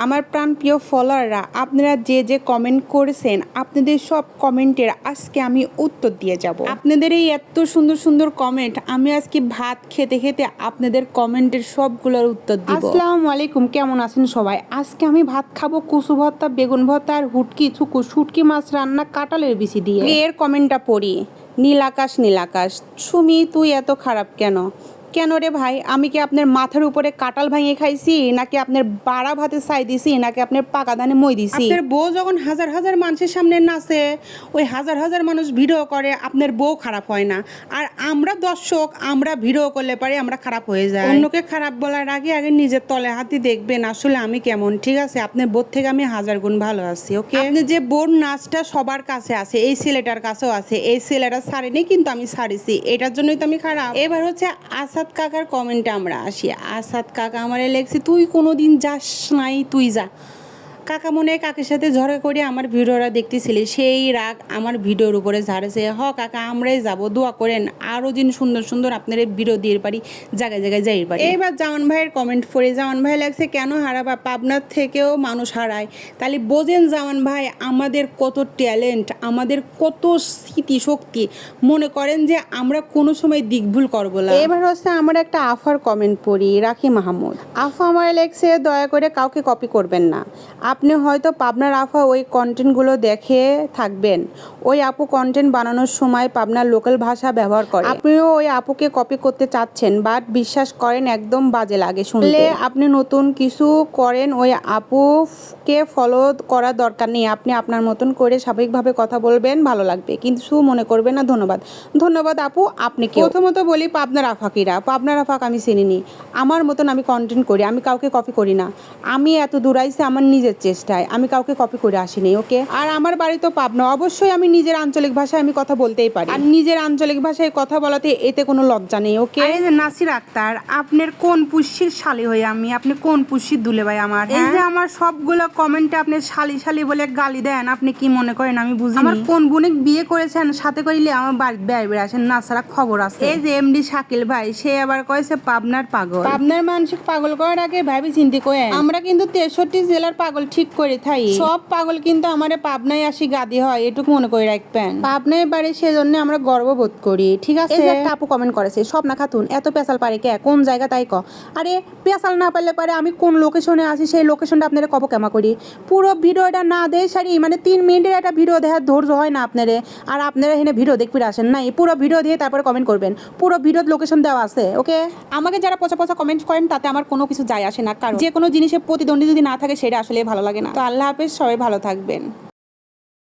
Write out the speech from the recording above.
আমার প্রাণপ্রিয় ফলোয়াররা, আপনারা যে যে কমেন্ট করেছেন, আপনাদের সব কমেন্টের আজকে আমি উত্তর দিয়ে যাব। আপনাদের এই এত সুন্দর সুন্দর কমেন্ট, আমি আজকে ভাত খেতে খেতে আপনাদের কমেন্টের সবগুলোর উত্তর দিব। আসসালামু আলাইকুম, কেমন আছেন সবাই? আজকে আমি ভাত খাবো কচু ভর্তা, বেগুন ভর্তা আর শুটকি মাছ রান্না কাঁঠালের বিচি দিয়ে। এর কমেন্টটা পড়ি। নীল আকাশ নীল আকাশ, সুমি তুই এত খারাপ কেন? কেন রে ভাই, আমি কি আপনার মাথার উপরে কাঁঠাল ভাঙিয়ে খাইছি, নাকি আপনার বাড়া ভাতে ছাই দিছি, নাকি আপনার পাকা ধানে মই দিছি? আপনার বউ যখন হাজার হাজার মানুষের সামনে নাচে, ওই হাজার হাজার মানুষ ভিডিও করে, আপনার বউ খারাপ হয় না। আর আমরা দর্শক, আমরা ভিডিও করলে পারে আমরা খারাপ হয়ে যায়। অন্যকে খারাপ বলার আগে আগে নিজের তলে হাতি দেখবেন আসলে আমি কেমন। ঠিক আছে, আপনার বোর থেকে আমি হাজার গুণ ভালো আছি। ওকে, আপনি যে বোর নাচটা সবার কাছে আছে, এই ছেলেটার কাছেও আছে, এই ছেলেটা ছাড়েনি কিন্তু আমি ছাড়িছি, এটার জন্যই তো আমি খারাপ। এবার হচ্ছে আসাদ কাকার কমেন্টে আমরা আসি। আসাদ কাকা আমারে লেখছে, তুই কোনোদিন যাস নাই, তুই যা। কাকা মনে হয় কাকের সাথে ঝগড়া করে আমার ভিডিওটা দেখতেছিলি, সেই রাগ আমার ভিডিওর উপরে ঝাড়েছে। কাকা আমরাই যাব, দোয়া করেন আরও দিন সুন্দর সুন্দর আপনার ভিডিও দিয়ে পারি, জায়গায় জায়গায় যাই পারি। এবার জামান ভাইয়ের কমেন্ট পড়ে। জামান ভাই লাগছে, কেন হারাবা, পাবনার থেকেও মানুষ হারায়। তাহলে বোঝেন জামান ভাই আমাদের কত ট্যালেন্ট, আমাদের কত স্মৃতিশক্তি। মনে করেন যে আমরা কোনো সময় দিকভুল করবো না। এবার হচ্ছে আমার একটা আফার কমেন্ট পড়ি। রাখি মাহমুদ আফা আমার লেখছে, দয়া করে কাউকে কপি করবেন না। আপনি হয়তো পাবনার আফা ওই কন্টেন্টগুলো দেখে থাকবেন। ওই আপু কন্টেন্ট বানানোর সময় পাবনার লোকাল ভাষা ব্যবহার করে। আপনিও ওই আপুকে কপি করতে চাচ্ছেন, বাট বিশ্বাস করেন একদম বাজে লাগে শুনলে। আপনি নতুন কিছু করেন, ওই আপুকে ফলো করার দরকার নেই। আপনি আপনার মতন করে স্বাভাবিকভাবে কথা বলবেন, ভালো লাগবে, কিন্তু মনে করবেন না। ধন্যবাদ। ধন্যবাদ আপু। আপনি কি প্রথমত বলি, পাবনার আফাকিরা, পাবনার আফাক আমি চিনিনি। আমার মতন আমি কন্টেন্ট করি, আমি কাউকে কপি করি না। আমি এত দূর আইছি আমার নিজের চেষ্টায়, আমি কাউকে কপি করে আসিনি। ওকে, আর আমার বাড়ি তো পাবনা, অবশ্যই আমি নিজের আঞ্চলিক ভাষায় আমি কথা বলতেই পারি, আর নিজের আঞ্চলিক ভাষায় কথা বলাতে এতে কোনো লজ্জা নেই। ওকে, নাসির আক্তার, আপনার কোন পুষ্যির শালি হয়ে আমি, আপনি কোন পুষ্যির দুলে ভাই আমার? এই যে আমার সবগুলো কমেন্টে আপনি শালি শালি বলে গালি দেন, আপনি কি মনে করেন আমি বুঝি? আমার কোন বোনিক বিয়ে করেছেন সাথে কইলে আমার বাড়ি বেড়ে আসেন না, সারা খবর আছে। এই যে এমডি শাকিল ভাই, সে আবার কয়েছে পাবনার পাগল। পাবনার মানসিক পাগল করার আগে ভাবি চিন্তি করে। আমরা কিন্তু 63 জেলার পাগল ঠিক করে থাই। সব পাগল কিন্তু আমারে পাবনায় আসি গাদি হয়, এটুকু মনে করে রাখবেন। পাবনায় বাড়ি, সেজন্য আমরা গর্ববোধ করি। ঠিক আছে, একটা আপু কমেন্ট করেছে, স্বপ্না খাতুন এত পেশাল পারে কে, কোন জায়গা তাই ক। আরে পেশাল না পারলে পারে আমি কোন লোকেশনে আছি সেই লোকেশনটা আপনারা কব কেমা করি। পুরো ভিডিওটা না দেয় সারি, মানে 3 মিনিটের একটা ভিডিও দেখার ধৈর্য হয় না আপনারে। আর আপনারা এখানে ভিডিও দেখতে আসেন নাই, পুরো ভিডিও দিয়ে তারপরে কমেন্ট করবেন। পুরো ভিডিওর লোকেশন দেওয়া আছে। ওকে, আমাকে যারা পচা পচা কমেন্ট করেন তাতে আমার কোনো কিছু যায় আসে না, কারণ যে কোনো জিনিসের প্রতিদ্বন্দ্বী যদি না থাকে সেটা আসলে ভালো লাগে না। তো আল্লাহ হাফেজ, সবাই ভালো থাকবেন।